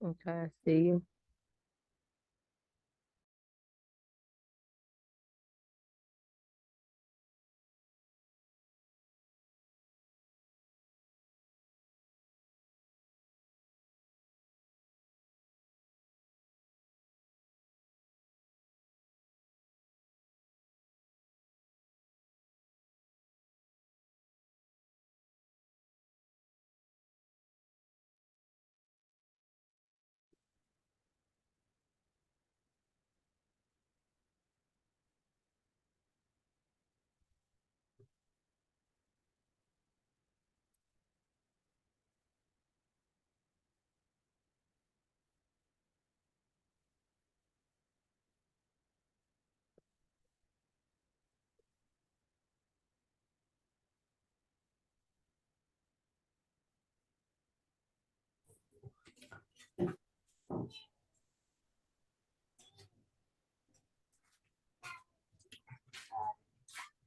Okay, I see you.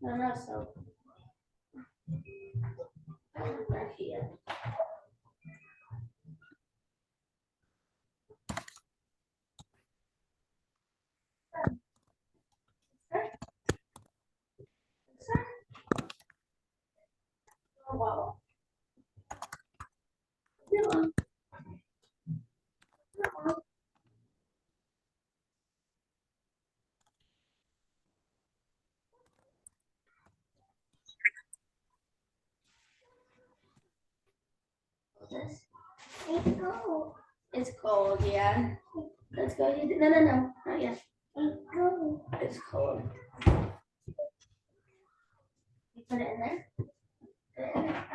No, no, so. Right here. Oh, wow. No, no. This. It's cold. It's cold, yeah. Let's go. No, no, no. Not yet. It's cold. It's cold. You put it in there. Put it in there.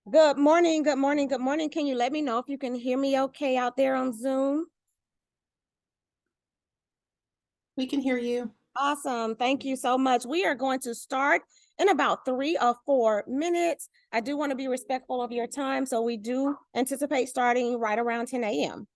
Good morning, good morning, good morning. Can you let me know if you can hear me okay out there on Zoom? We can hear you. Awesome. Thank you so much. We are going to start in about 3 or 4 minutes. I do want to be respectful of your time, so we do anticipate starting right around 10 a.m.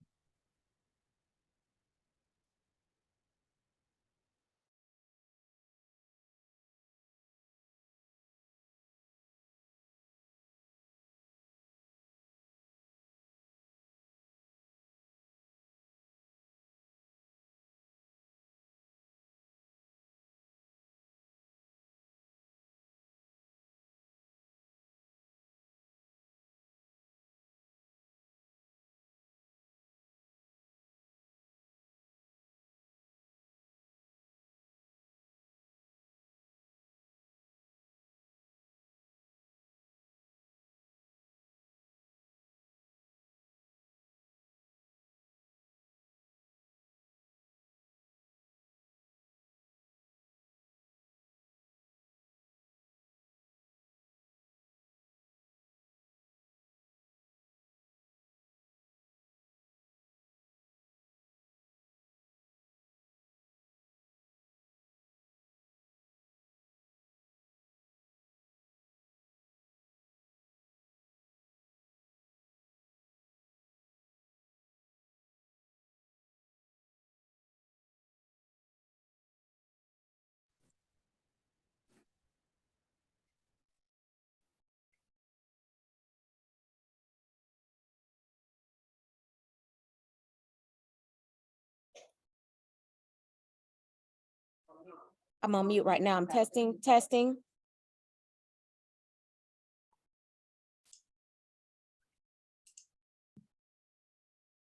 I'm on mute right now. I'm testing.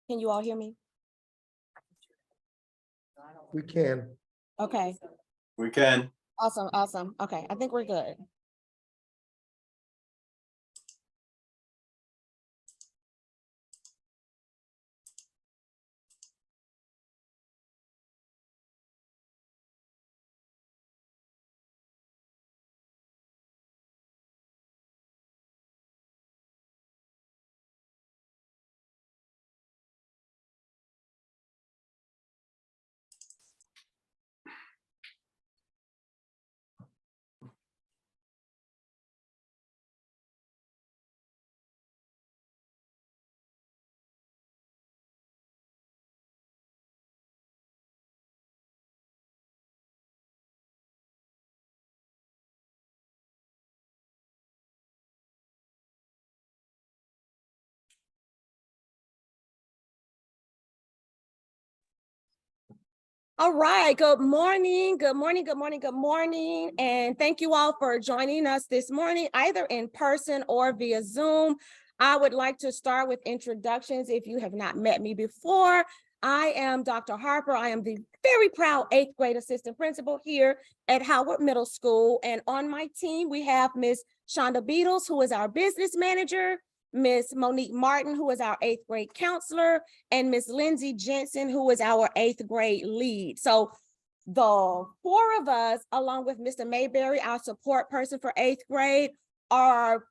Can you all hear me? We can. Okay, We can. awesome. Okay, I think we're good. All right, good morning. And thank you all for joining us this morning, either in person or via Zoom. I would like to start with introductions. If you have not met me before, I am Dr. Harper. I am the very proud 8th grade assistant principal here at Howard Middle School. And on my team, we have Ms. Shonda Beatles, who is our business manager, Ms. Monique Martin, who is our 8th grade counselor, and Ms. Lindsay Jensen, who is our 8th grade lead. So the 4 of us, along with Mr. Mayberry, our support person for 8th grade, are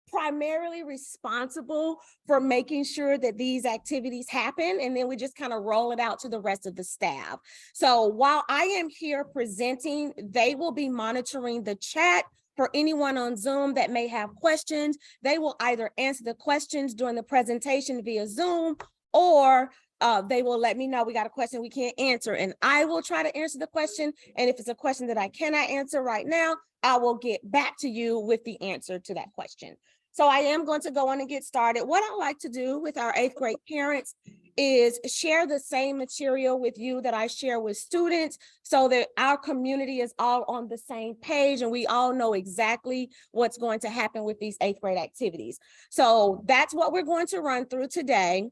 primarily responsible for making sure that these activities happen, and then we just kind of roll it out to the rest of the staff. So while I am here presenting, they will be monitoring the chat. For anyone on Zoom that may have questions, they will either answer the questions during the presentation via Zoom, or they will let me know we got a question we can't answer, and I will try to answer the question. And if it's a question that I cannot answer right now, I will get back to you with the answer to that question. So I am going to go on and get started. What I like to do with our 8th grade parents is share the same material with you that I share with students, so that our community is all on the same page and we all know exactly what's going to happen with these 8th grade activities. So that's what we're going to run through today.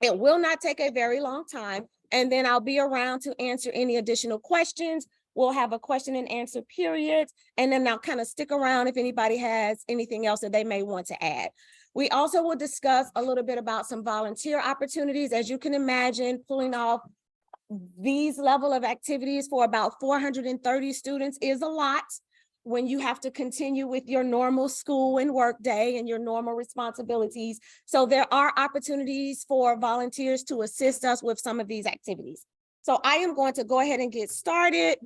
It will not take a very long time, and then I'll be around to answer any additional questions. We'll have a question and answer period, and then I'll kind of stick around if anybody has anything else that they may want to add. We also will discuss a little bit about some volunteer opportunities. As you can imagine, pulling off these level of activities for about 430 students is a lot. when you have to continue with your normal school and work day and your normal responsibilities. So there are opportunities for volunteers to assist us with some of these activities. So I am going to go ahead and get started.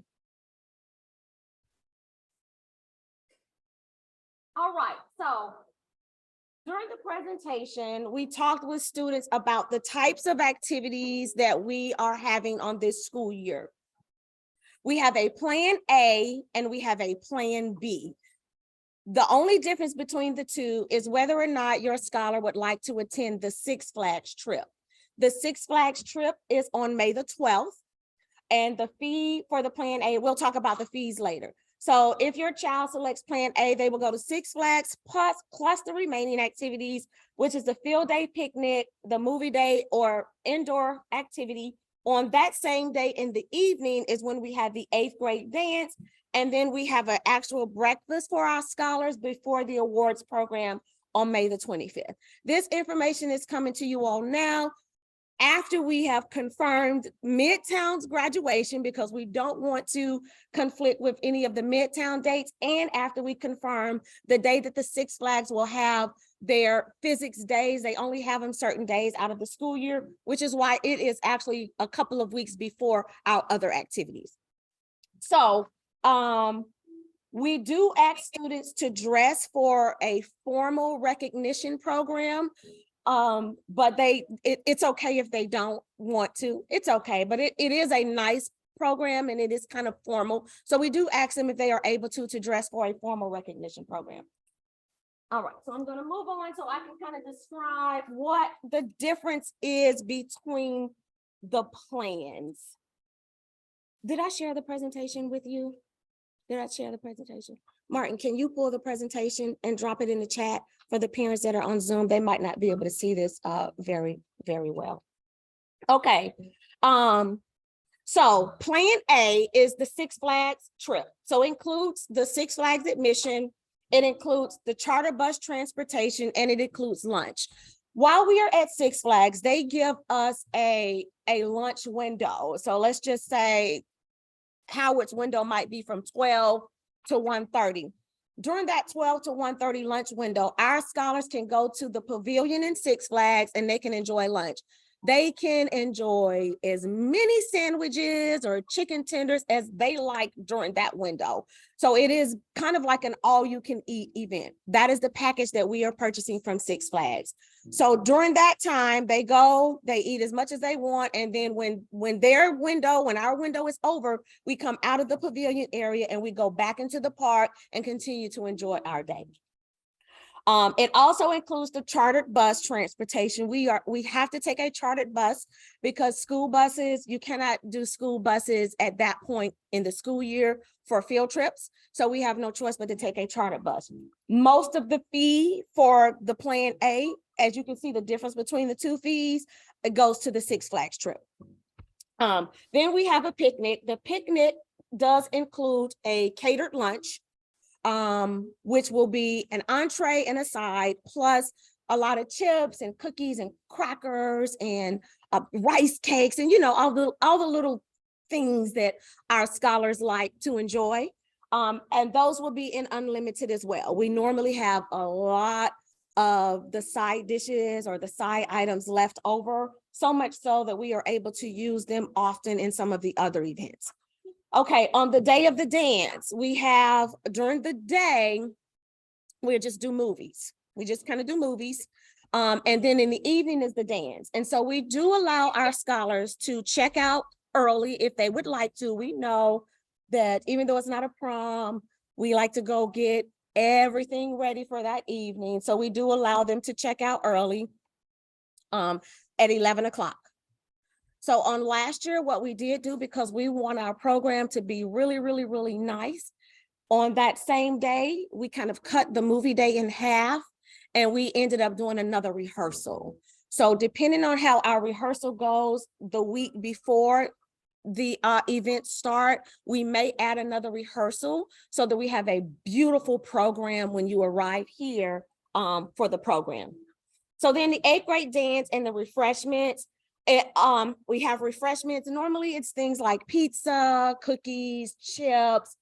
All right, so during the presentation, we talked with students about the types of activities that we are having on this school year. We have a plan A and we have a plan B. The only difference between the two is whether or not your scholar would like to attend the Six Flags trip. The Six Flags trip is on May the 12th, and the fee for the plan A, we'll talk about the fees later. So if your child selects plan A, they will go to Six Flags plus the remaining activities, which is the field day picnic, the movie day, or indoor activity. On that same day in the evening is when we have the 8th grade dance. And then we have an actual breakfast for our scholars before the awards program on May the 25th. This information is coming to you all now after we have confirmed Midtown's graduation, because we don't want to conflict with any of the Midtown dates, and after we confirm the day that the Six Flags will have their physics days. They only have them certain days out of the school year, which is why it is actually a couple of weeks before our other activities. So we do ask students to dress for a formal recognition program. But it's okay if they don't want to. It's okay, but it is a nice program and it is kind of formal. So we do ask them if they are able to dress for a formal recognition program. All right, so I'm going to move on so I can kind of describe what the difference is between the plans. Did I share the presentation with you? Did I share the presentation? Martin, can you pull the presentation and drop it in the chat for the parents that are on Zoom? They might not be able to see this very, very well. Okay. So plan A is the Six Flags trip. So it includes the Six Flags admission, it includes the charter bus transportation, and it includes lunch. While we are at Six Flags, they give us a lunch window. So let's just say Howard's window might be from 12 to 1:30. During that 12 to 1:30 lunch window, our scholars can go to the pavilion in Six Flags and they can enjoy lunch. They can enjoy as many sandwiches or chicken tenders as they like during that window. So it is kind of like an all-you-can-eat event. That is the package that we are purchasing from Six Flags. So during that time, they go, they eat as much as they want. And then when our window is over, we come out of the pavilion area and we go back into the park and continue to enjoy our day. It also includes the chartered bus transportation. We have to take a chartered bus because school buses, you cannot do school buses at that point in the school year for field trips. So we have no choice but to take a chartered bus. Most of the fee for the plan A, as you can see the difference between the two fees, it goes to the Six Flags trip. Then we have a picnic. The picnic does include a catered lunch, which will be an entree and a side, plus a lot of chips and cookies and crackers and rice cakes and, all the little things that our scholars like to enjoy. And those will be in unlimited as well. We normally have a lot of the side dishes or the side items left over, so much so that we are able to use them often in some of the other events. Okay, on the day of the dance, we have, during the day, we just do movies. We just kind of do movies. And then in the evening is the dance. And so we do allow our scholars to check out early if they would like to. We know that even though it's not a prom, we like to go get everything ready for that evening. So we do allow them to check out early at 11 o'clock. So on last year, what we did do, because we want our program to be really, really, really nice, on that same day, we kind of cut the movie day in half and we ended up doing another rehearsal. So depending on how our rehearsal goes the week before the events start, we may add another rehearsal so that we have a beautiful program when you arrive here for the program. So then the 8th grade dance and the refreshments, we have refreshments. Normally it's things like pizza, cookies, chips,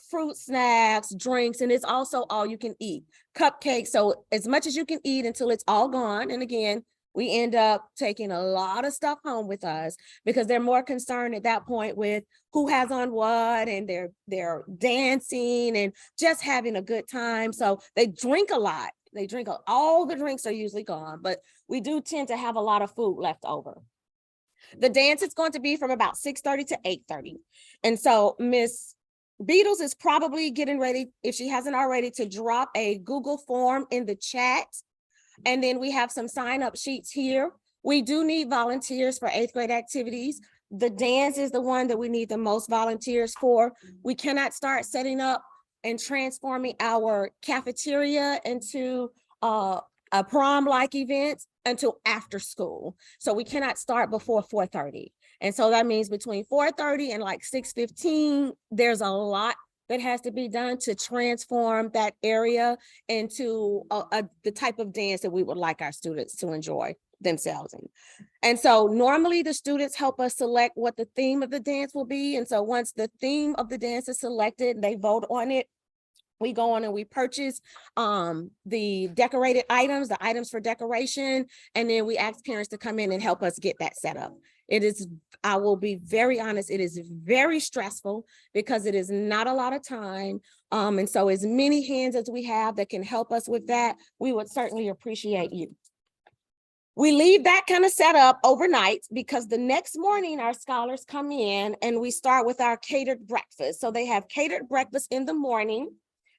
fruit snacks, drinks, and it's also all you can eat. Cupcakes, so as much as you can eat until it's all gone. And again, we end up taking a lot of stuff home with us because they're more concerned at that point with who has on what, and they're dancing and just having a good time. So they drink a lot. All the drinks are usually gone, but we do tend to have a lot of food left over. The dance is going to be from about 6:30 to 8:30. And so Miss Beatles is probably getting ready, if she hasn't already, to drop a Google form in the chat. And then we have some sign up sheets here. We do need volunteers for 8th grade activities. The dance is the one that we need the most volunteers for. We cannot start setting up and transforming our cafeteria into a prom-like event until after school. So we cannot start before 4:30. And so that means between 4:30 and like 6:15, there's a lot that has to be done to transform that area into the type of dance that we would like our students to enjoy themselves in. And so normally the students help us select what the theme of the dance will be. And so once the theme of the dance is selected, they vote on it. We go on and we purchase the decorated items, the items for decoration, and then we ask parents to come in and help us get that set up. It is, I will be very honest, it is very stressful because it is not a lot of time. And so as many hands as we have that can help us with that, we would certainly appreciate you. We leave that kind of set up overnight because the next morning our scholars come in and we start with our catered breakfast. So they have catered breakfast in the morning.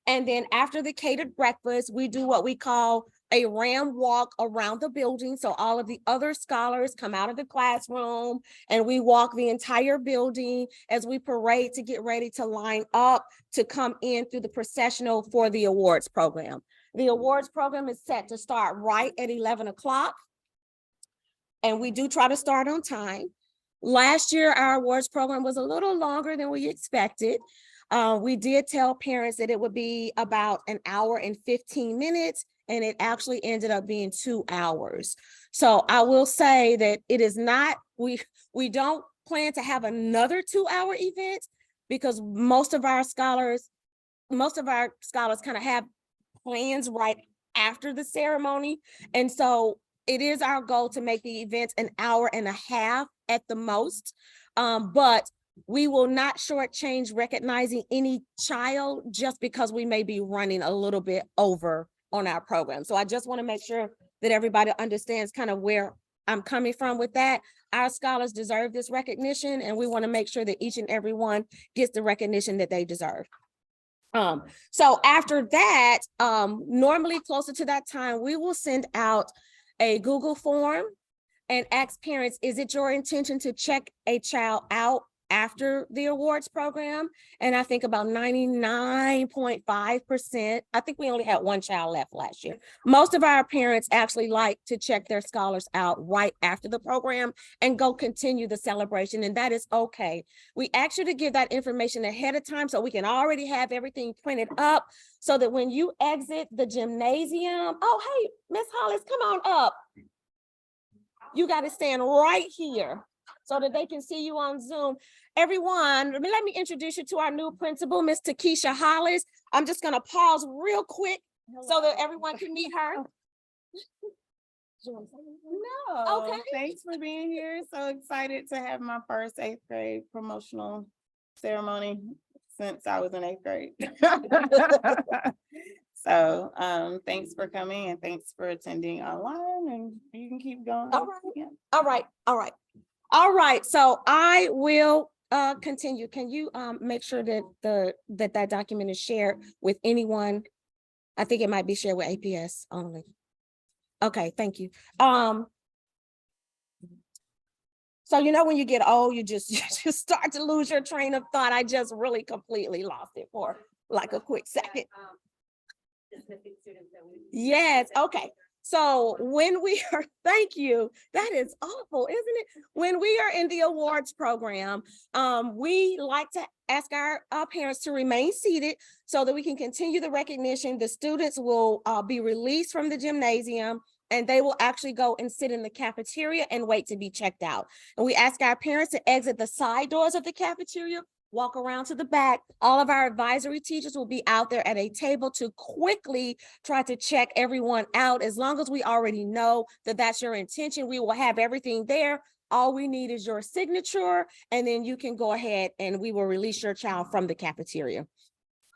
And then after the catered breakfast, we do what we call a ram walk around the building. So all of the other scholars come out of the classroom and we walk the entire building as we parade to get ready to line up to come in through the processional for the awards program. The awards program is set to start right at 11 o'clock. And we do try to start on time. Last year, our awards program was a little longer than we expected. We did tell parents that it would be about an hour and 15 minutes, and it actually ended up being 2 hours. So I will say that it is not, we don't plan to have another 2-hour event because most of our scholars kind of have plans right after the ceremony. And so it is our goal to make the event an hour and a half at the most. But we will not shortchange recognizing any child just because we may be running a little bit over on our program. So I just want to make sure that everybody understands kind of where I'm coming from with that. Our scholars deserve this recognition, and we want to make sure that each and every one gets the recognition that they deserve. So after that, normally closer to that time, we will send out a Google form and ask parents, is it your intention to check a child out after the awards program? And I think about 99.5%, I think we only had one child left last year. Most of our parents actually like to check their scholars out right after the program and go continue the celebration, and that is okay. We ask you to give that information ahead of time so we can already have everything printed up so that when you exit the gymnasium, oh, hey, Miss Hollis, come on up. You got to stand right here so that they can see you on Zoom. Everyone, let me introduce you to our new principal, Miss Takesha Hollis. I'm just gonna pause real quick so that everyone can meet her. No. Okay. Thanks for being here. So excited to have my first 8th grade promotional ceremony since I was in 8th grade. So thanks for coming and thanks for attending online, and you can keep going. All right. Yeah. All right. So I will continue. Can you make sure that that document is shared with anyone? I think it might be shared with APS only. Okay, thank you. So you know when you get old, you just start to lose your train of thought. I just really completely lost it for like a quick second. Yes, okay. So when we are, thank you, that is awful, isn't it? When we are in the awards program, we like to ask our parents to remain seated so that we can continue the recognition. The students will be released from the gymnasium and they will actually go and sit in the cafeteria and wait to be checked out. And we ask our parents to exit the side doors of the cafeteria walk around to the back. All of our advisory teachers will be out there at a table to quickly try to check everyone out. As long as we already know that that's your intention, we will have everything there. All we need is your signature, and then you can go ahead and we will release your child from the cafeteria.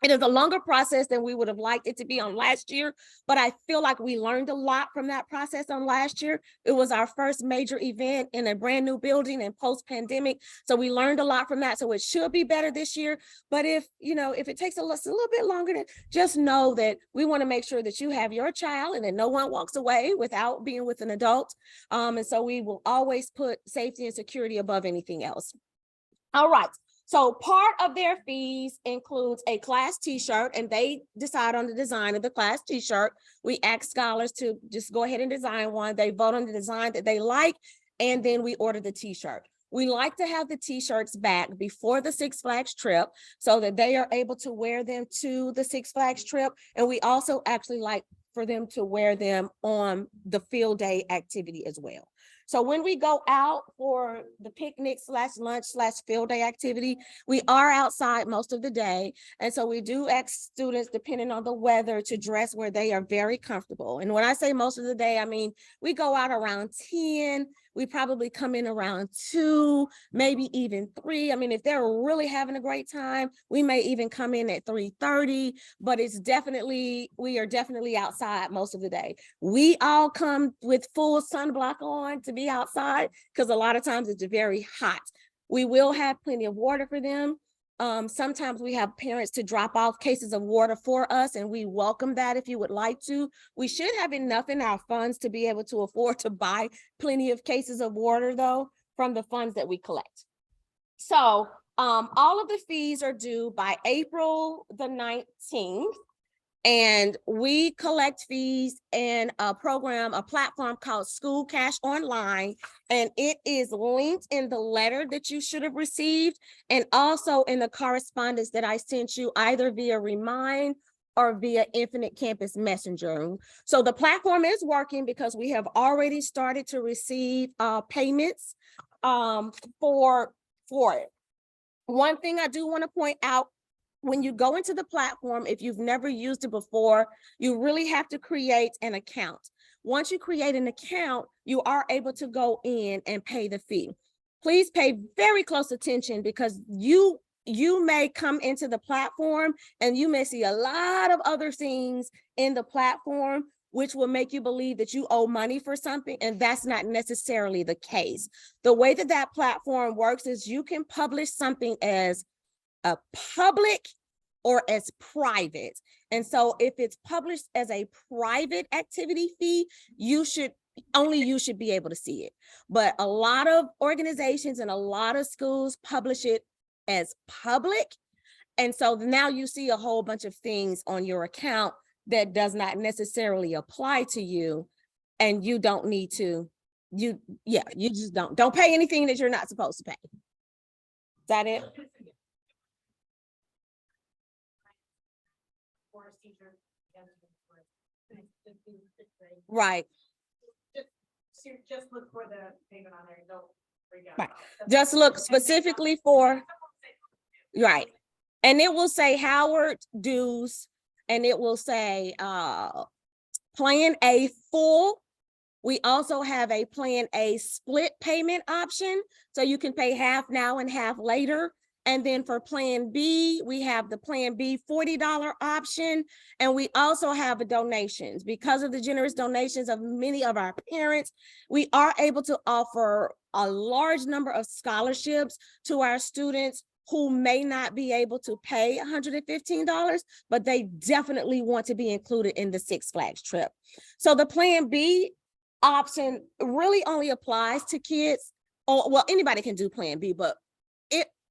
It is a longer process than we would have liked it to be on last year, but I feel like we learned a lot from that process on last year. It was our first major event in a brand new building and post-pandemic. So we learned a lot from that. So it should be better this year. But if it takes a little bit longer, then just know that we want to make sure that you have your child and that no one walks away without being with an adult. And so we will always put safety and security above anything else. All right. So part of their fees includes a class t-shirt, and they decide on the design of the class t-shirt. We ask scholars to just go ahead and design one. They vote on the design that they like, and then we order the t-shirt. We like to have the t-shirts back before the Six Flags trip so that they are able to wear them to the Six Flags trip. And we also actually like for them to wear them on the field day activity as well. So when we go out for the picnic / lunch / field day activity, we are outside most of the day. And so we do ask students, depending on the weather, to dress where they are very comfortable. And when I say most of the day, I mean, we go out around 10, we probably come in around 2, maybe even 3. I mean, if they're really having a great time, we may even come in at 3:30, but we are definitely outside most of the day. We all come with full sunblock on to be outside because a lot of times it's very hot. We will have plenty of water for them. Sometimes we have parents to drop off cases of water for us, and we welcome that if you would like to. We should have enough in our funds to be able to afford to buy plenty of cases of water, though, from the funds that we collect. So all of the fees are due by April the 19th. And we collect fees in a platform called School Cash Online. And it is linked in the letter that you should have received, and also in the correspondence that I sent you either via Remind or via Infinite Campus Messenger. So the platform is working because we have already started to receive payments for it. One thing I do want to point out, when you go into the platform, if you've never used it before, you really have to create an account. Once you create an account, you are able to go in and pay the fee. Please pay very close attention because you may come into the platform and you may see a lot of other things in the platform which will make you believe that you owe money for something, and that's not necessarily the case. The way that that platform works is you can publish something as a public or as private. And so if it's published as a private activity fee, you should be able to see it. But a lot of organizations and a lot of schools publish it as public. And so now you see a whole bunch of things on your account that does not necessarily apply to you. And you don't need to, you just don't pay anything that you're not supposed to pay. Is that it? Right. Just look for the payment on there. Don't freak out. Right. Just look specifically for, right. And it will say Howard dues, and it will say Plan A full. We also have a Plan A split payment option, so you can pay half now and half later. And then for Plan B, we have the Plan B $40 option. And we also have donations. Because of the generous donations of many of our parents, we are able to offer a large number of scholarships to our students who may not be able to pay $115, but they definitely want to be included in the Six Flags trip. So the Plan B option really only applies to kids, or well, anybody can do Plan B, but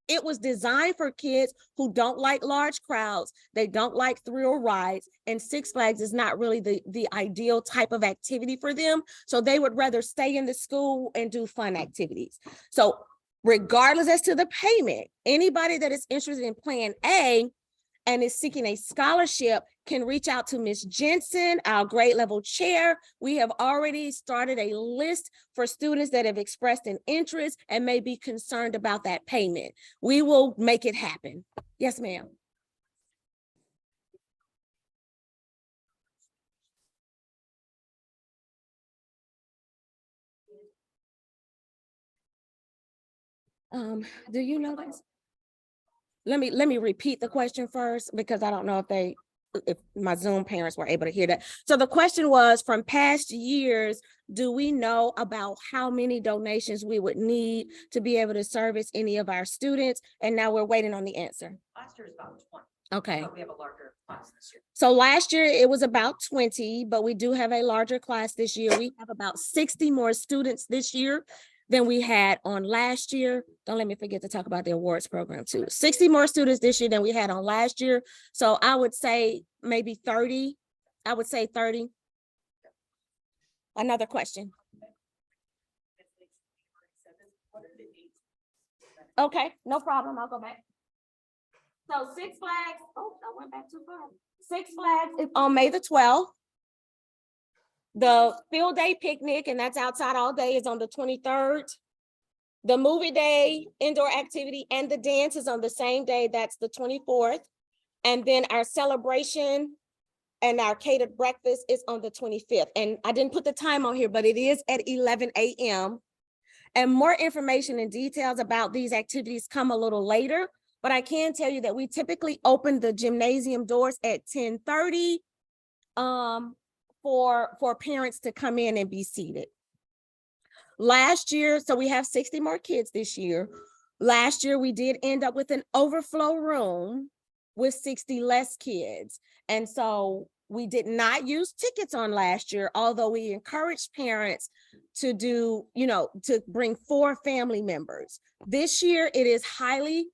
it was designed for kids who don't like large crowds. They don't like thrill rides, and Six Flags is not really the ideal type of activity for them. So they would rather stay in the school and do fun activities. So regardless as to the payment, anybody that is interested in Plan A, and is seeking a scholarship can reach out to Ms. Jensen, our grade level chair. We have already started a list for students that have expressed an interest and may be concerned about that payment. We will make it happen. Yes, ma'am. Do you know this? Let me repeat the question first, because I don't know if my Zoom parents were able to hear that. So the question was, from past years, do we know about how many donations we would need to be able to service any of our students? And now we're waiting on the answer. Last year is about 20. Okay. But we have a larger class this year. So last year it was about 20, but we do have a larger class this year. We have about 60 more students this year than we had on last year. Don't let me forget to talk about the awards program too. 60 more students this year than we had on last year. So I would say maybe 30. I would say 30. Another question. What are the dates? Okay, no problem. I'll go back. So Six Flags, oh, I went back too far. Six Flags is on May the 12th. The field day picnic, and that's outside all day, is on the 23rd. The movie day, indoor activity, and the dance is on the same day. That's the 24th. And then our celebration and our catered breakfast is on the 25th. And I didn't put the time on here, but it is at 11 a.m. And more information and details about these activities come a little later. But I can tell you that we typically open the gymnasium doors at 10:30 for parents to come in and be seated. Last year, so we have 60 more kids this year. Last year, we did end up with an overflow room with 60 less kids. And so we did not use tickets on last year, although we encouraged parents to do, to bring 4 family members. This year, it is highly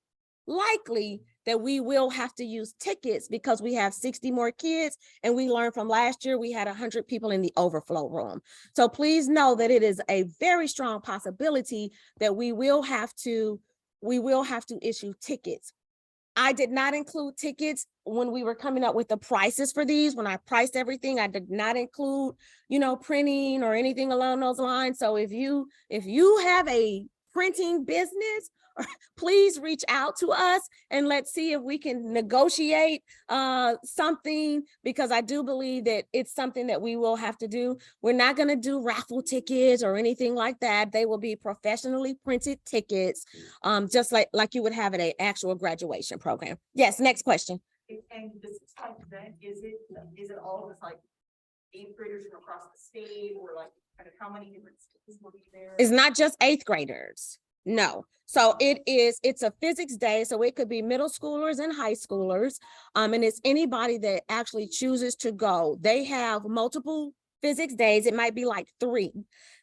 likely that we will have to use tickets because we have 60 more kids, and we learned from last year we had 100 people in the overflow room. So please know that it is a very strong possibility that we will have to issue tickets. I did not include tickets when we were coming up with the prices for these. When I priced everything, I did not include, printing or anything along those lines. So if you have a printing business, please reach out to us and let's see if we can negotiate something, because I do believe that it's something that we will have to do. We're not going to do raffle tickets or anything like that. They will be professionally printed tickets, just like you would have at an actual graduation program. Yes, next question. And this event, is it all of us like 8th graders from across the state, or like kind of how many different students will be there? It's not just 8th graders. No. So it's a physics day. So it could be middle schoolers and high schoolers. And it's anybody that actually chooses to go. They have multiple physics days. It might be like 3.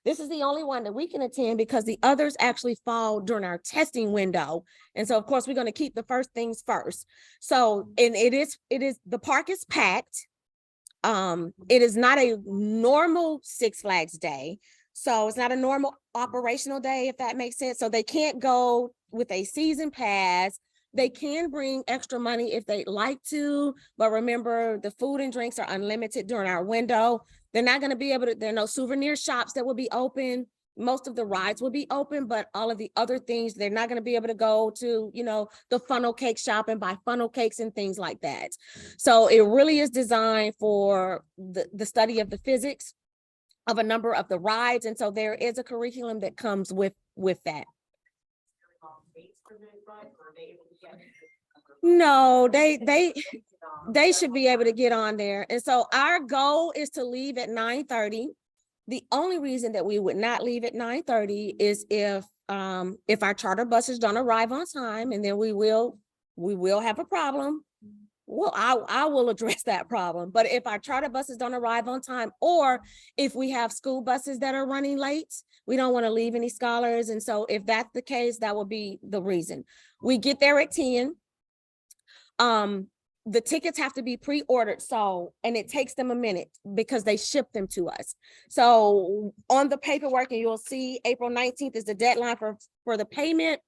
This is the only one that we can attend because the others actually fall during our testing window. And so of course, we're going to keep the first things first. So, and it is, the park is packed. It is not a normal Six Flags day. So it's not a normal operational day, if that makes sense. So they can't go with a season pass. They can bring extra money if they'd like to, but remember the food and drinks are unlimited during our window. They're not going to be able to, there are no souvenir shops that will be open. Most of the rides will be open, but all of the other things, they're not going to be able to go to, the funnel cake shop and buy funnel cakes and things like that. So it really is designed for the study of the physics of a number of the rides. And so there is a curriculum that comes with that. No, they should be able to get on there. And so our goal is to leave at 9:30. The only reason that we would not leave at 9:30 is if our charter buses don't arrive on time, and then we will have a problem. Well, I will address that problem. But if our charter buses don't arrive on time, or if we have school buses that are running late, we don't want to leave any scholars. And so if that's the case, that will be the reason. We get there at 10. The tickets have to be pre-ordered. So, and it takes them a minute because they ship them to us. So on the paperwork, and you'll see April 19th is the deadline for the payment.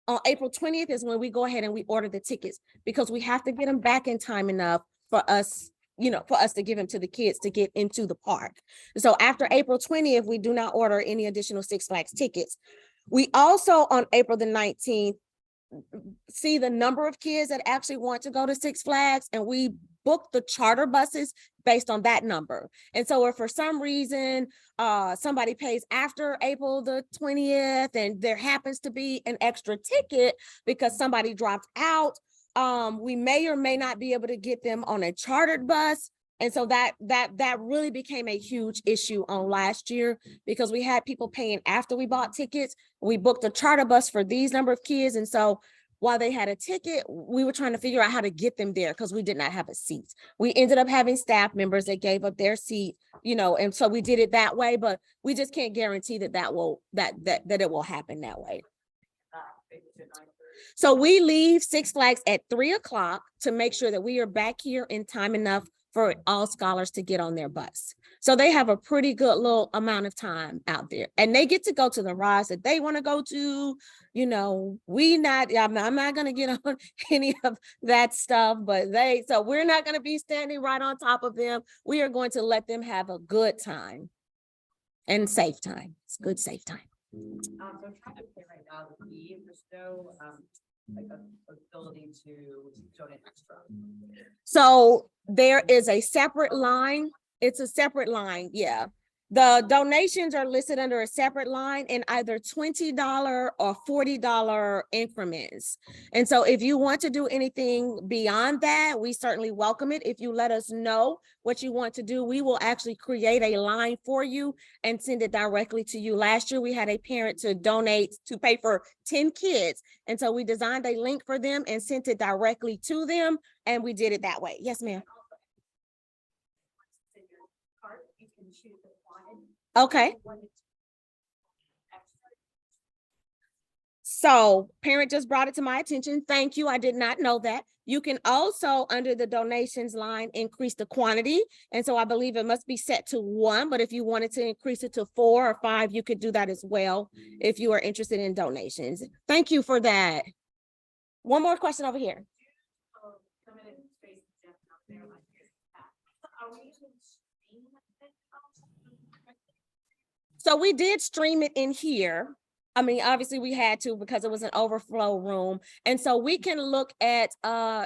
On April 20th is when we go ahead and we order the tickets, because we have to get them back in time enough for us, for us to give them to the kids to get into the park. So after April 20th, we do not order any additional Six Flags tickets. We also, on April the 19th, see the number of kids that actually want to go to Six Flags, and we book the charter buses based on that number. And so if for some reason somebody pays after April the 20th and there happens to be an extra ticket because somebody dropped out, we may or may not be able to get them on a chartered bus. And so that really became a huge issue on last year, because we had people paying after we bought tickets. We booked a charter bus for these number of kids. And so while they had a ticket, we were trying to figure out how to get them there because we did not have a seat. We ended up having staff members that gave up their seat, and so we did it that way, but we just can't guarantee that it will happen that way. So we leave Six Flags at 3:00 to make sure that we are back here in time enough for all scholars to get on their bus. So they have a pretty good little amount of time out there, and they get to go to the rides that they want to go to. I'm not going to get on any of that stuff, but so we're not going to be standing right on top of them. We are going to let them have a good time and safe time. It's good, safe time. So I'm trying to pay right now the fee, there's no like ability to donate extra. So there is a separate line. It's a separate line. Yeah. The donations are listed under a separate line in either $20 or $40 increments. And so if you want to do anything beyond that, we certainly welcome it. If you let us know what you want to do, we will actually create a line for you and send it directly to you. Last year, we had a parent to donate to pay for 10 kids. And so we designed a link for them and sent it directly to them. And we did it that way. Yes, ma'am. You can choose the quantity. Okay. So parent just brought it to my attention. Thank you. I did not know that. You can also, under the donations line, increase the quantity. And so I believe it must be set to 1, but if you wanted to increase it to 4 or 5, you could do that as well if you are interested in donations. Thank you for that. One more question over here. So we did stream it in here. I mean, obviously we had to because it was an overflow room. And so we can look at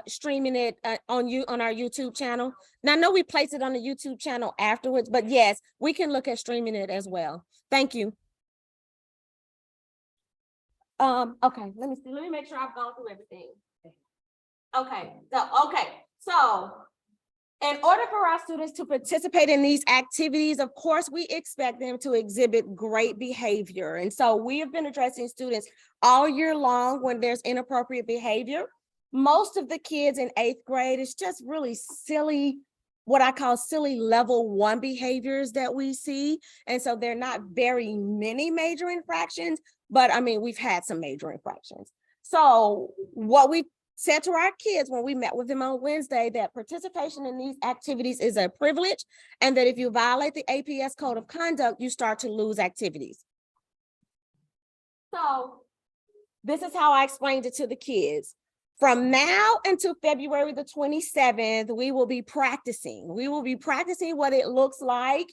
streaming it on our YouTube channel. Now, I know we placed it on the YouTube channel afterwards, but yes, we can look at streaming it as well. Thank you. Okay, let me see. Let me make sure I've gone through everything. Okay, so in order for our students to participate in these activities, of course, we expect them to exhibit great behavior. And so we have been addressing students all year long when there's inappropriate behavior. Most of the kids in 8th grade, it's just really silly, what I call silly level 1 behaviors that we see. And so they're not very many major infractions, but I mean, we've had some major infractions. So what we said to our kids when we met with them on Wednesday, that participation in these activities is a privilege, and that if you violate the APS code of conduct, you start to lose activities. So this is how I explained it to the kids. From now until February the 27th, we will be practicing. We will be practicing what it looks like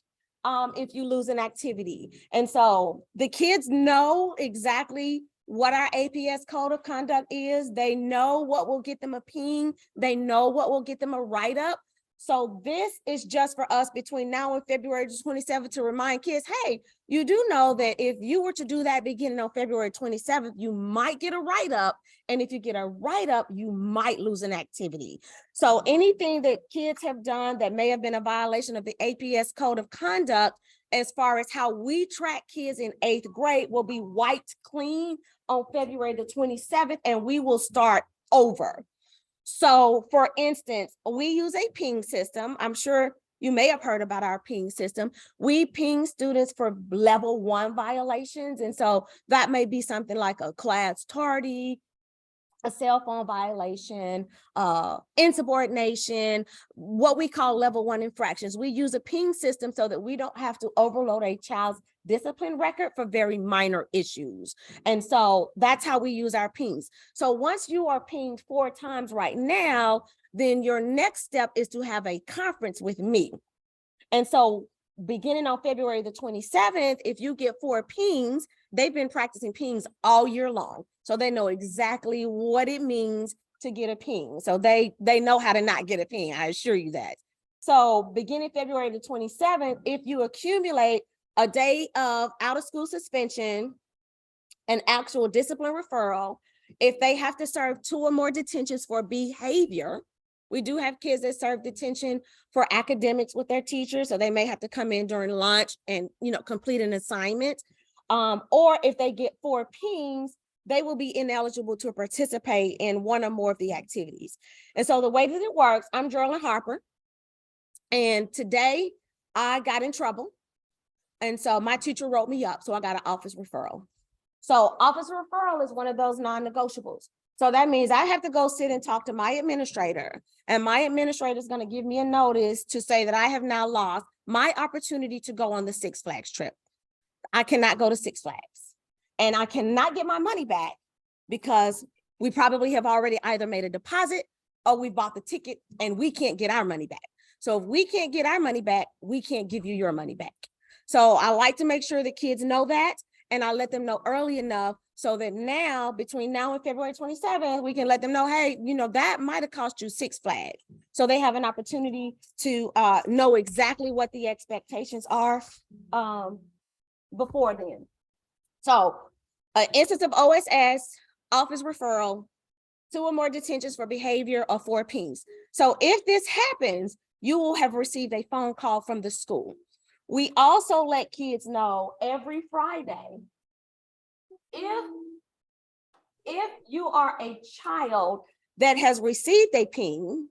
if you lose an activity. And so the kids know exactly what our APS code of conduct is. They know what will get them a ping. They know what will get them a write-up. So this is just for us between now and February 27th to remind kids, hey, you do know that if you were to do that beginning on February 27th, you might get a write-up. And if you get a write-up, you might lose an activity. So anything that kids have done that may have been a violation of the APS code of conduct, as far as how we track kids in 8th grade, will be wiped clean on February the 27th, and we will start over. So for instance, we use a ping system. I'm sure you may have heard about our ping system. We ping students for level 1 violations. And so that may be something like a class tardy, a cell phone violation, insubordination, what we call level 1 infractions. We use a ping system so that we don't have to overload a child's discipline record for very minor issues. And so that's how we use our pings. So once you are pinged 4 times right now, then your next step is to have a conference with me. And so beginning on February the 27th, if you get 4 pings, they've been practicing pings all year long. So they know exactly what it means to get a ping. So they know how to not get a ping, I assure you that. So beginning February the 27th, if you accumulate a day of out of school suspension, an actual discipline referral, if they have to serve 2 or more detentions for behavior, we do have kids that serve detention for academics with their teachers, so they may have to come in during lunch and, complete an assignment. Or if they get 4 pings, they will be ineligible to participate in 1 or more of the activities. And so the way that it works, I'm Geraldine Harper, and today I got in trouble. And so my teacher wrote me up, so I got an office referral. So office referral is one of those non-negotiables. So that means I have to go sit and talk to my administrator, and my administrator is going to give me a notice to say that I have now lost my opportunity to go on the Six Flags trip. I cannot go to Six Flags, and I cannot get my money back because we probably have already either made a deposit or we bought the ticket and we can't get our money back. So if we can't get our money back, we can't give you your money back. So I like to make sure the kids know that, and I let them know early enough so that now, between now and February 27th, we can let them know, hey, that might have cost you Six Flags. So they have an opportunity to know exactly what the expectations are before then. So an instance of OSS, office referral, 2 or more detentions for behavior, or 4 pings. So if this happens, you will have received a phone call from the school. We also let kids know every Friday, if you are a child that has received a ping,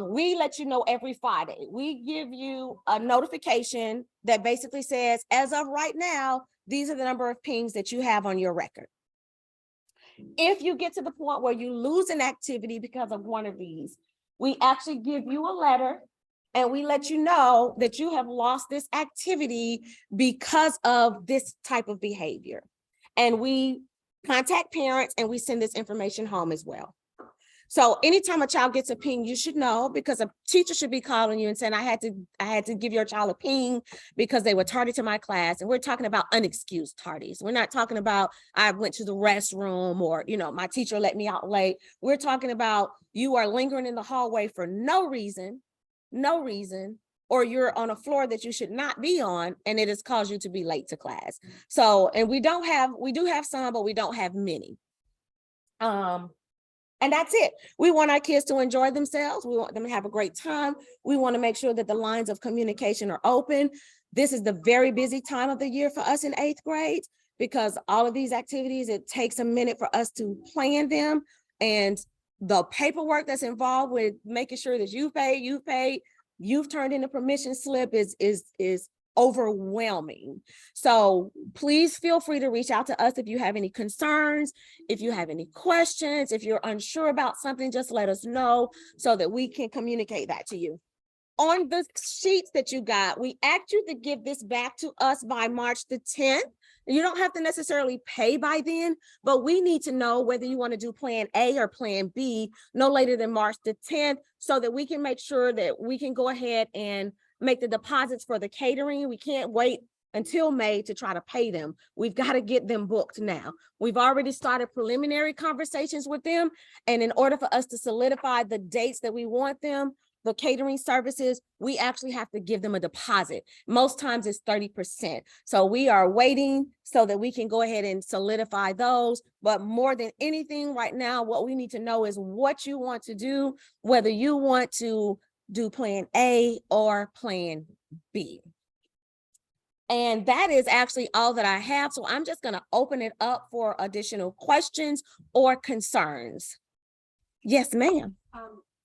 we let you know every Friday. We give you a notification that basically says, as of right now, these are the number of pings that you have on your record. If you get to the point where you lose an activity because of one of these, we actually give you a letter and we let you know that you have lost this activity because of this type of behavior. And we contact parents and we send this information home as well. So anytime a child gets a ping, you should know, because a teacher should be calling you and saying, I had to give your child a ping because they were tardy to my class. And we're talking about unexcused tardies. We're not talking about I went to the restroom or, my teacher let me out late. We're talking about you are lingering in the hallway for no reason, or you're on a floor that you should not be on, and it has caused you to be late to class. So, and we do have some, but we don't have many. And that's it. We want our kids to enjoy themselves. We want them to have a great time. We want to make sure that the lines of communication are open. This is the very busy time of the year for us in 8th grade, because all of these activities, it takes a minute for us to plan them. And the paperwork that's involved with making sure that you've paid, you've turned in a permission slip is overwhelming. So please feel free to reach out to us if you have any concerns, if you have any questions, if you're unsure about something, just let us know so that we can communicate that to you. On the sheets that you got, we asked you to give this back to us by March the 10th. You don't have to necessarily pay by then, but we need to know whether you want to do plan A or plan B no later than March the 10th, so that we can make sure that we can go ahead and make the deposits for the catering. We can't wait until May to try to pay them. We've got to get them booked now. We've already started preliminary conversations with them. And in order for us to solidify the dates that we want them, the catering services, we actually have to give them a deposit. Most times it's 30%. So we are waiting so that we can go ahead and solidify those. But more than anything right now, what we need to know is what you want to do, whether you want to do plan A or plan B. And that is actually all that I have. So I'm just going to open it up for additional questions or concerns. Yes, ma'am.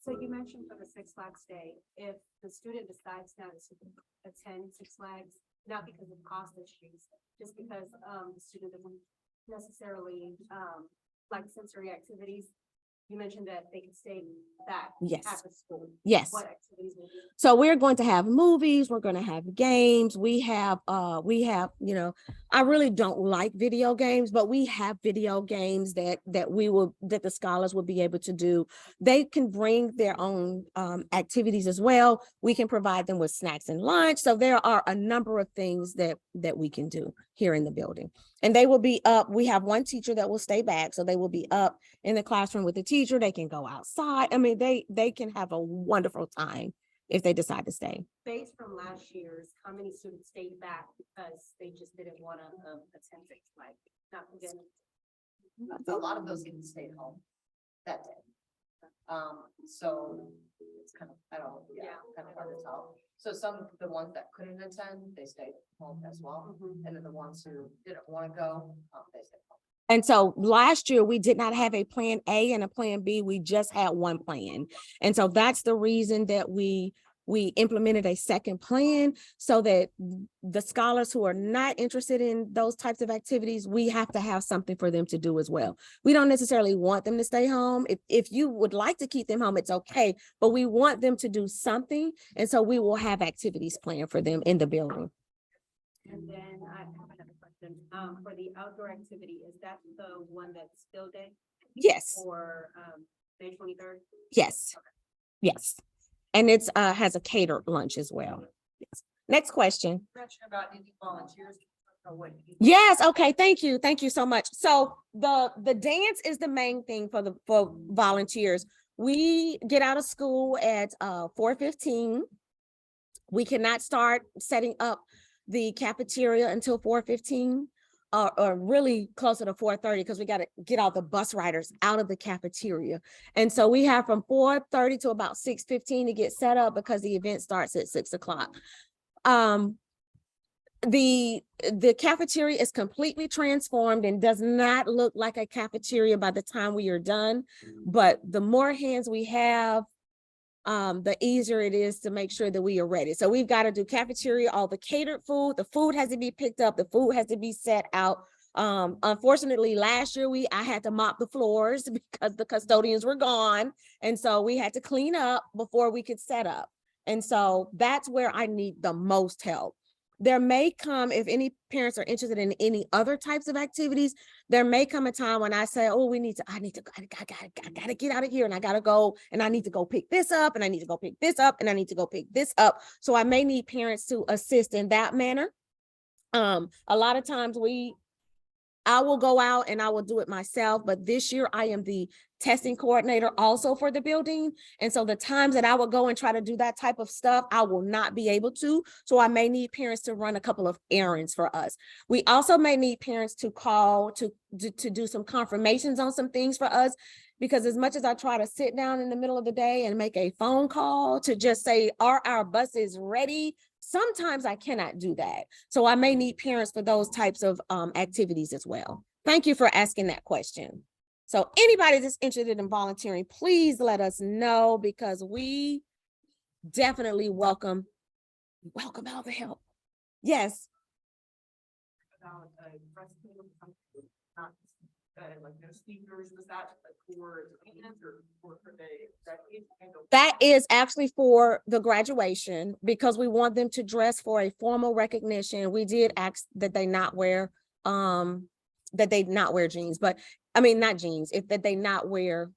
So you mentioned for the Six Flags Day, if the student decides not to attend Six Flags, not because of cost issues, just because the student doesn't necessarily like sensory activities, you mentioned that they could stay back Yes. after school. Yes. What activities will be? So we're going to have movies, we're going to have games. We have, you know, I really don't like video games, but we have video games that the scholars will be able to do. They can bring their own activities as well. We can provide them with snacks and lunch. So there are a number of things that we can do here in the building. And they will be up. We have one teacher that will stay back. So they will be up in the classroom with the teacher. They can go outside. I mean, they can have a wonderful time if they decide to stay. Based from last year's, how many students stayed back because they just didn't want to attend Six Flags? Not again. A lot of those students stayed home that day. So it's kind of, I don't, yeah, kind of hard to tell. So some of the ones that couldn't attend, they stayed home as well. And then the ones who didn't want to go, they stayed home. And so last year we did not have a plan A and a plan B. We just had one plan. And so that's the reason that we implemented a second plan so that the scholars who are not interested in those types of activities, we have to have something for them to do as well. We don't necessarily want them to stay home. If you would like to keep them home, it's okay, but we want them to do something. And so we will have activities planned for them in the building. And then I have another question. For the outdoor activity, is that the one that's still day Yes, or May 23rd? yes, yes. And it's has a catered lunch as well. Yes. Next question. Question about any volunteers. Or what you- Yes, okay, thank you. Thank you so much. So the dance is the main thing for volunteers. We get out of school at 4:15. We cannot start setting up the cafeteria until 4:15. Or really closer to 4:30 because we got to get all the bus riders out of the cafeteria. And so we have from 4:30 to about 6:15 to get set up because the event starts at 6 o'clock. The cafeteria is completely transformed and does not look like a cafeteria by the time we are done. But the more hands we have, the easier it is to make sure that we are ready. So we've got to do cafeteria, all the catered food, the food has to be picked up, the food has to be set out. Unfortunately, last year I had to mop the floors because the custodians were gone. And so we had to clean up before we could set up. And so that's where I need the most help. There may come, if any parents are interested in any other types of activities, there may come a time when I say, oh, I gotta get out of here and I gotta go and I need to go pick this up and I need to go pick this up and I need to go pick this up. So I may need parents to assist in that manner. A lot of times I will go out and I will do it myself, but this year I am the testing coordinator also for the building. And so the times that I will go and try to do that type of stuff, I will not be able to. So I may need parents to run a couple of errands for us. We also may need parents to call to do some confirmations on some things for us, because as much as I try to sit down in the middle of the day and make a phone call to just say, are our buses ready? Sometimes I cannot do that. So I may need parents for those types of activities as well. Thank you for asking that question. So anybody that's interested in volunteering, please let us know because we definitely welcome all the help. Yes. About dress code, not like no sneakers, was that like for dance or for the graduation? That is actually for the graduation because we want them to dress for a formal recognition. We did ask that they not wear jeans, but I mean, not jeans, that they not wear,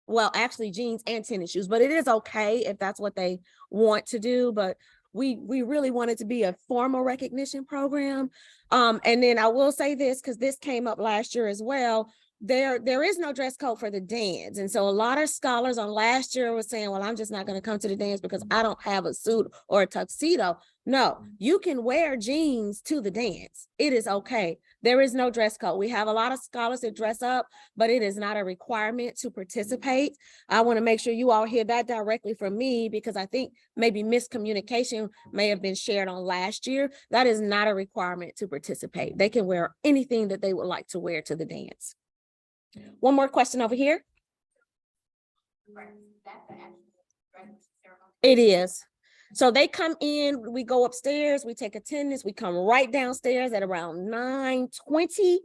well, actually jeans and tennis shoes, but it is okay if that's what they want to do. But we really want it to be a formal recognition program. And then I will say this, because this came up last year as well. There is no dress code for the dance. And so a lot of scholars on last year were saying, well, I'm just not going to come to the dance because I don't have a suit or a tuxedo. No, you can wear jeans to the dance. It is okay. There is no dress code. We have a lot of scholars that dress up, but it is not a requirement to participate. I want to make sure you all hear that directly from me because I think maybe miscommunication may have been shared on last year. That is not a requirement to participate. They can wear anything that they would like to wear to the dance. One more question over here. It is. So they come in, we go upstairs, we take attendance, we come right downstairs at around 9:20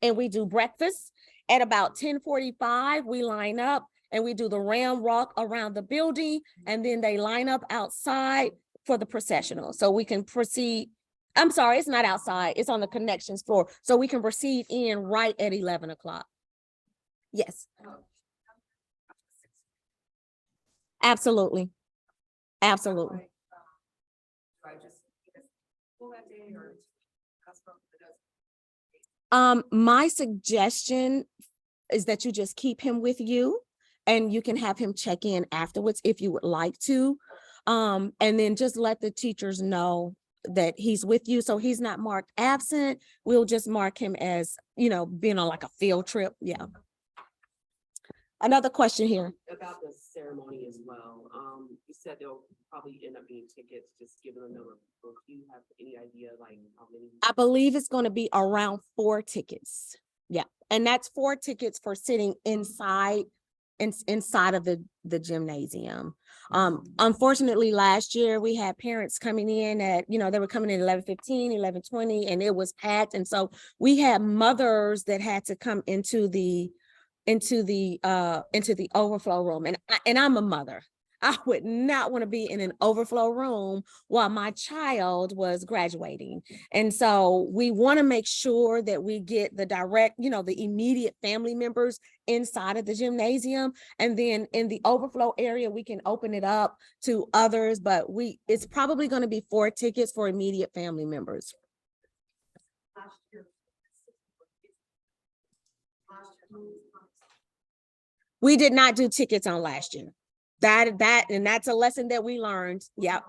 and we do breakfast. At about 10:45, we line up and we do the ram walk around the building, and then they line up outside for the processional. So we can proceed. I'm sorry, it's not outside, it's on the connections floor. So we can proceed in right at 11 o'clock. Yes. Absolutely. Absolutely. I just, full that day or custom that does. My suggestion is that you just keep him with you, and you can have him check in afterwards if you would like to. And then just let the teachers know that he's with you. So he's not marked absent. We'll just mark him as, being on like a field trip. Yeah. Another question here. About the ceremony as well, you said there'll probably end up being tickets, just given the number of people. Do you have any idea like how many? I believe it's going to be around 4 tickets. Yeah. And that's 4 tickets for sitting inside of the gymnasium. Unfortunately, last year we had parents coming in at, they were coming in 11:15, 11:20, and it was packed. And so we had mothers that had to come into the overflow room. And I'm a mother. I would not want to be in an overflow room while my child was graduating. And so we want to make sure that we get the direct, the immediate family members inside of the gymnasium. And then in the overflow area, we can open it up to others, but it's probably going to be 4 tickets for immediate family members. Last year. We did not do tickets on last year. And that's a lesson that we learned. Yep.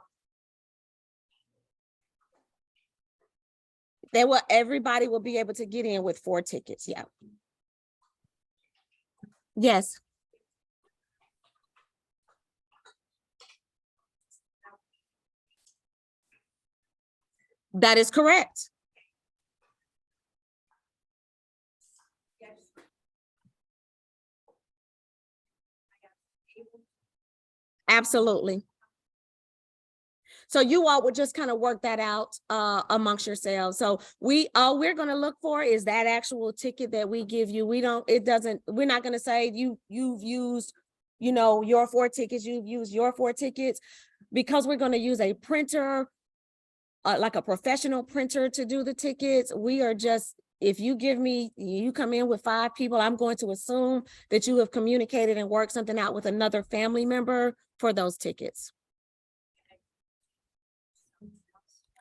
Everybody will be able to get in with 4 tickets. Yeah. Yes. That is correct. Absolutely. So you all would just kind of work that out amongst yourselves. So all we're going to look for is that actual ticket that we give you. We're not going to say you've used, your 4 tickets, you've used your 4 tickets, because we're going to use a printer, like a professional printer to do the tickets. We are just, if you come in with 5 people, I'm going to assume that you have communicated and worked something out with another family member for those tickets.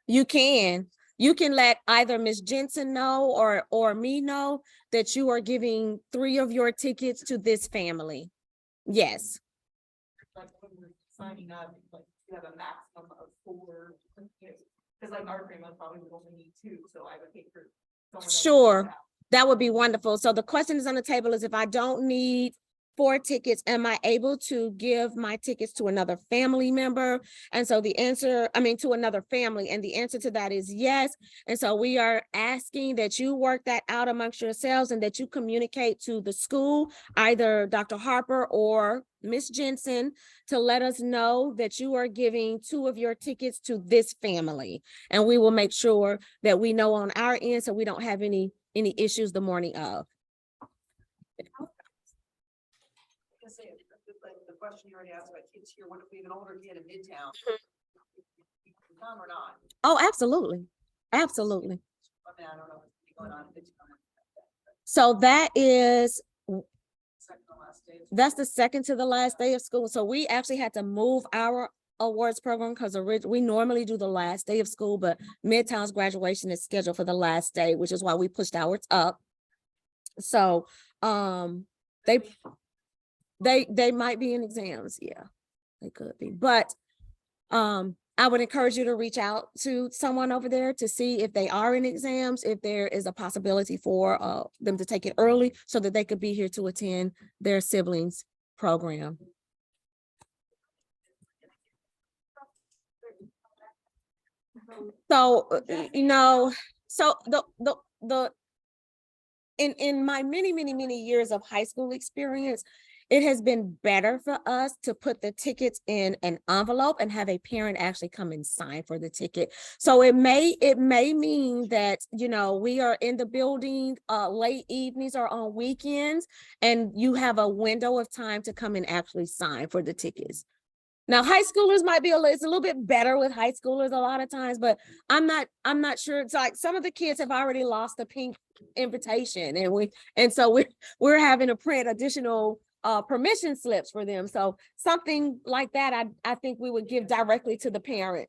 You can let either Ms. Jensen know or me know that you are giving 3 of your tickets to this family. Yes. Like when we're signing up, like you have a maximum of 4, because like our agreement probably would only need 2, so I would hate for someone else to Sure. miss out. That would be wonderful. So the question is on the table is, if I don't need 4 tickets, am I able to give my tickets to another family member? And so to another family. And the answer to that is yes. And so we are asking that you work that out amongst yourselves and that you communicate to the school, either Dr. Harper or Ms. Jensen, to let us know that you are giving 2 of your tickets to this family. And we will make sure that we know on our end, so we don't have any issues the morning of. Like the question you already asked about kids here, what if we have an older kid in Midtown? Come or not? Oh, absolutely. Absolutely. I mean, I don't know what's going on in Midtown. So that's Second to last day. the second to the last day of school. So we actually had to move our awards program because we normally do the last day of school, but Midtown's graduation is scheduled for the last day, which is why we pushed ours up. So they might be in exams. Yeah, they could be. But I would encourage you to reach out to someone over there to see if they are in exams, if there is a possibility for them to take it early so that they could be here to attend their siblings' program. So, so in my many years of high school experience, It has been better for us to put the tickets in an envelope and have a parent actually come and sign for the ticket. So it may mean that, you know, we are in the building late evenings or on weekends, and you have a window of time to come and actually sign for the tickets. Now, high schoolers might be it's a little bit better with high schoolers a lot of times, but I'm not sure. It's like some of the kids have already lost the pink invitation, and so we're having to print additional permission slips for them. So something like that, I think we would give directly to the parent.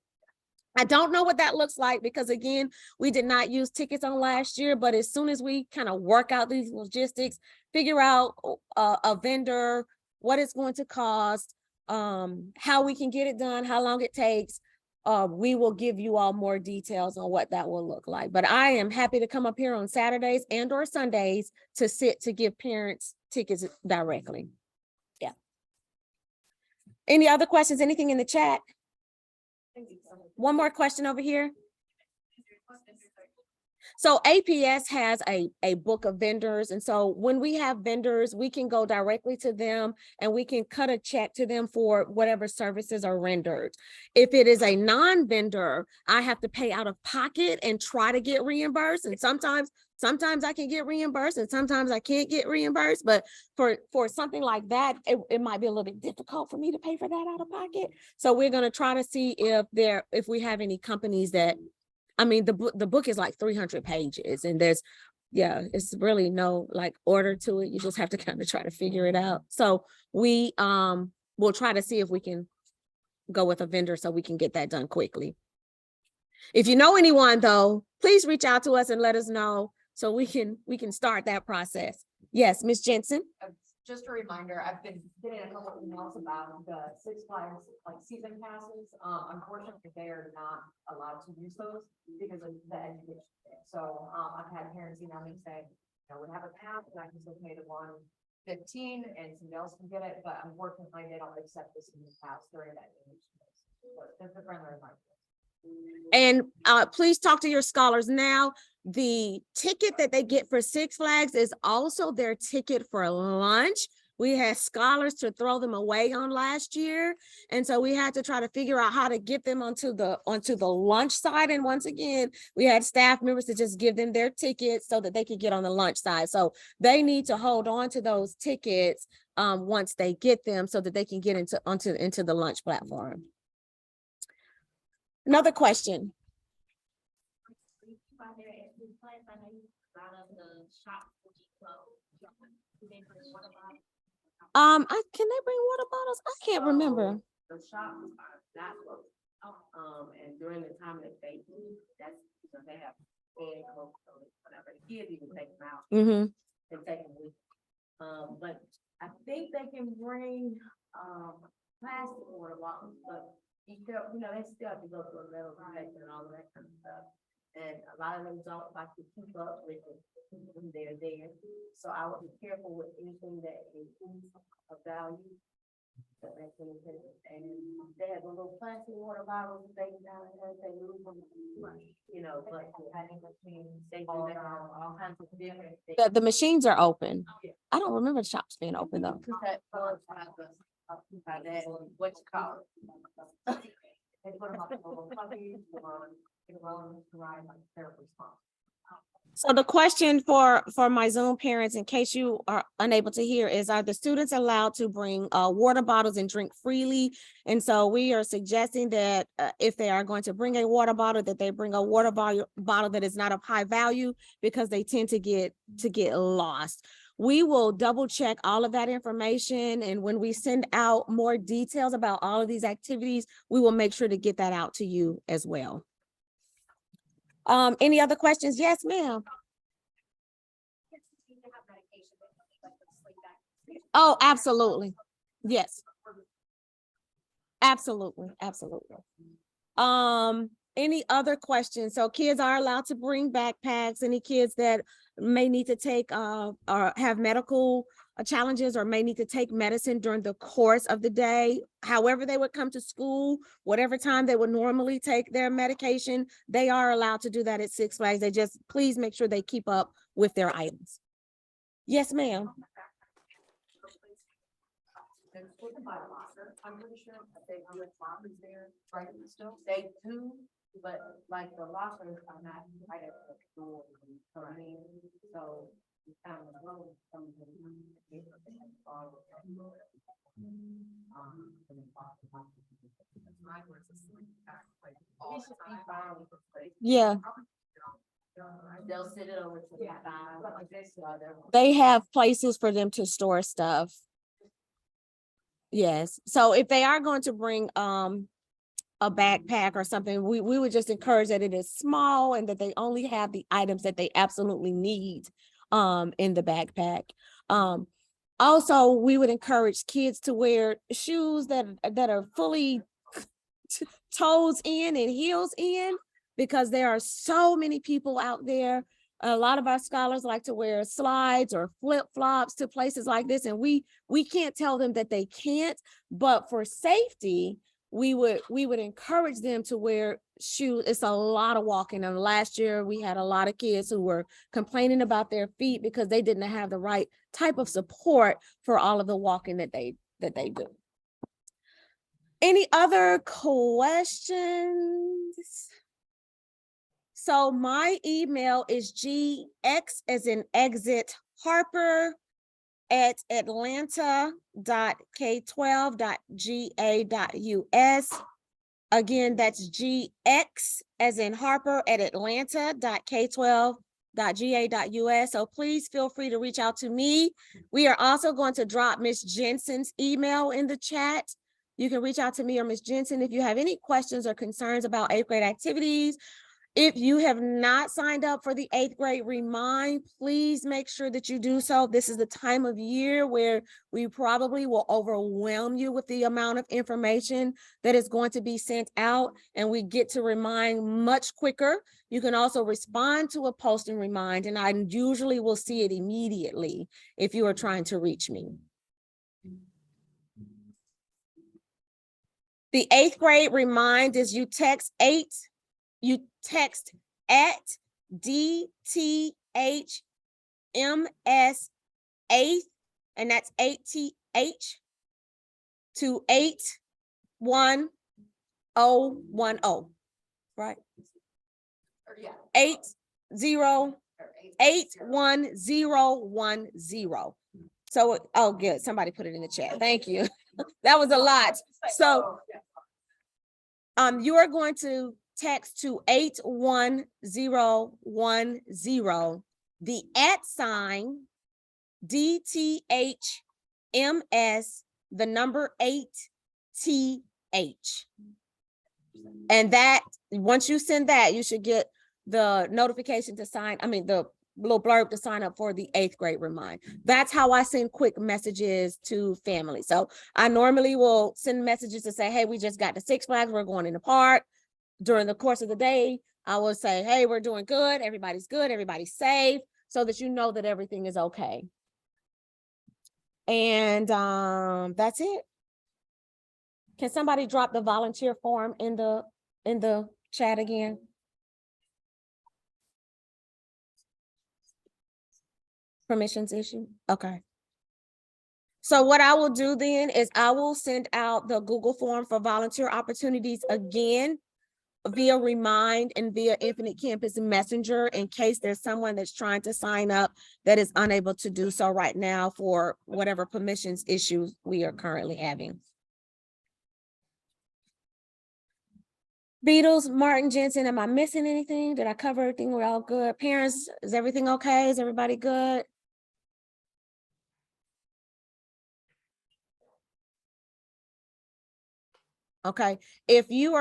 I don't know what that looks like because again, we did not use tickets on last year, but as soon as we kind of work out these logistics, figure out a vendor, what it's going to cost, how we can get it done, how long it takes, we will give you all more details on what that will look like. But I am happy to come up here on Saturdays and or Sundays to give parents tickets directly. Yeah. Any other questions? Anything in the chat? One more question over here. So APS has a book of vendors. And so when we have vendors, we can go directly to them and we can cut a check to them for whatever services are rendered. If it is a non-vendor, I have to pay out of pocket and try to get reimbursed. And sometimes I can get reimbursed and sometimes I can't get reimbursed. But for something like that, it might be a little bit difficult for me to pay for that out of pocket. So we're going to try to see if we have any companies that, I mean, the book is like 300 pages and it's really no like order to it. You just have to kind of try to figure it out. So we'll try to see if we can go with a vendor so we can get that done quickly. If you know anyone though, please reach out to us and let us know so we can start that process. Yes, Ms. Jensen. Just a reminder, I've been getting a couple of emails about the Six Flags like season passes. Unfortunately, they are not allowed to use those because of the education thing. So I've had parents email me saying, you know, we have a pass and I can still pay the $115 and somebody else can get it, but unfortunately they don't accept this in the pass during that education. But that's a friendly reminder. And please talk to your scholars now. The ticket that they get for Six Flags is also their ticket for lunch. We had scholars to throw them away on last year. And so we had to try to figure out how to get them onto the lunch side. And once again, we had staff members to just give them their tickets so that they could get on the lunch side. So they need to hold on to those tickets once they get them so that they can get into the lunch platform. Another question. Can they bring water bottles? I can't remember. The shops are not closed. And during the time that they eat, that's because they have egg, Coke, whatever. The kids even take them out and take them with. But I think they can bring plastic water bottles, but you still, you know, they still have to go through a metal detector and all of that kind of stuff. And a lot of them don't like to keep up with it when they're there. So I would be careful with anything that is of value. That makes any sense. And they have a little plastic water bottles, they down there, they move them, you know, but having machines, they do that, all kinds of different things. The machines are open. I don't remember the shops being open though. What you call it? They put them up in little puppies or ride like their response. So the question for my Zoom parents, in case you are unable to hear, is are the students allowed to bring water bottles and drink freely? And so we are suggesting that if they are going to bring a water bottle, that they bring a water bottle that is not of high value because they tend to get lost. We will double check all of that information. And when we send out more details about all of these activities, we will make sure to get that out to you as well. Any other questions? Yes, ma'am. Oh, absolutely. Yes. Absolutely. Absolutely. Any other questions? So kids are allowed to bring backpacks. Any kids that may need to take or have medical challenges or may need to take medicine during the course of the day, however they would come to school, whatever time they would normally take their medication, they are allowed to do that at Six Flags. They just please make sure they keep up with their items. Yes, ma'am. We can buy a locker, I'm pretty sure, I think how much lockers there, right, still, they do, but like the lockers are not right at the door, I mean, so. It's kind of low, some of them, Mine was a sleep pack, like, all we the should be time. fine with this place. Yeah, They'll sit it over to the side, like this, they have places for them to store stuff. Yes, so if they are going to bring a backpack or something, we would just encourage that it is small and that they only have the items that they absolutely need in the backpack. Also, we would encourage kids to wear shoes that are fully toes in and heels in, because there are so many people out there. A lot of our scholars like to wear slides or flip-flops to places like this, and we can't tell them that they can't, but for safety, we would encourage them to wear shoes. It's a lot of walking, and last year we had a lot of kids who were complaining about their feet because they didn't have the right type of support for all of the walking that they do. Any other questions? So my email is gx as in exit Harper at atlanta.k12.ga.us. Again, that's gx as in Harper at atlanta.k12.ga.us. So please feel free to reach out to me. We are also going to drop Ms. Jensen's email in the chat. You can reach out to me or Ms. Jensen if you have any questions or concerns about 8th grade activities. If you have not signed up for the 8th grade Remind, please make sure that you do so. This is the time of year where we probably will overwhelm you with the amount of information that is going to be sent out, and we get to Remind much quicker. You can also respond to a post and Remind, and I usually will see it immediately if you are trying to reach me. The 8th grade Remind is you text at DTHMS 8th, and that's 8TH to 81010, right? or yeah. 81010. So, oh, good. Somebody put it in the chat. Thank you. That was a lot. So, you are going to text to 81010, the @ DTHMS, the number 8TH. And that, once you send that, you should get the notification to the little blurb to sign up for the 8th grade Remind. That's how I send quick messages to families. So I normally will send messages to say, hey, we just got to Six Flags, we're going in the park. During the course of the day, I will say, hey, we're doing good, everybody's safe, so that you know that everything is okay. And that's it. Can somebody drop the volunteer form in the chat again? Permissions issue? Okay. So what I will do then is I will send out the Google form for volunteer opportunities again via Remind and via Infinite Campus Messenger, in case there's someone that's trying to sign up that is unable to do so right now for whatever permissions issues we are currently having. Beatles, Martin, Jensen, am I missing anything? Did I cover everything? We're all good. Parents, is everything okay? Is everybody good? Okay, if you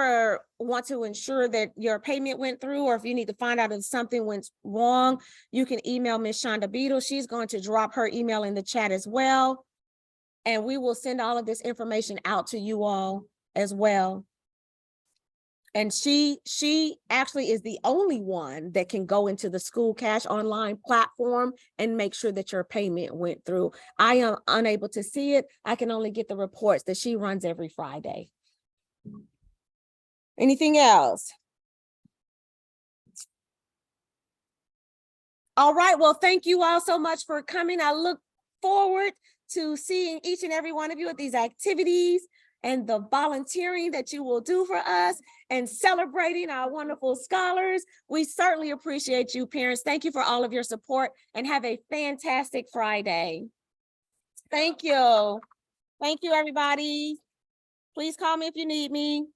want to ensure that your payment went through, or if you need to find out if something went wrong, you can email Ms. Shonda Beadle. She's going to drop her email in the chat as well. And we will send all of this information out to you all as well. And she actually is the only one that can go into the School Cash Online platform and make sure that your payment went through. I am unable to see it. I can only get the reports that she runs every Friday. Anything else? All right, well, thank you all so much for coming. I look forward to seeing each and every one of you at these activities and the volunteering that you will do for us and celebrating our wonderful scholars. We certainly appreciate you, parents. Thank you for all of your support and have a fantastic Friday. Thank you. Thank you, everybody. Please call me if you need me.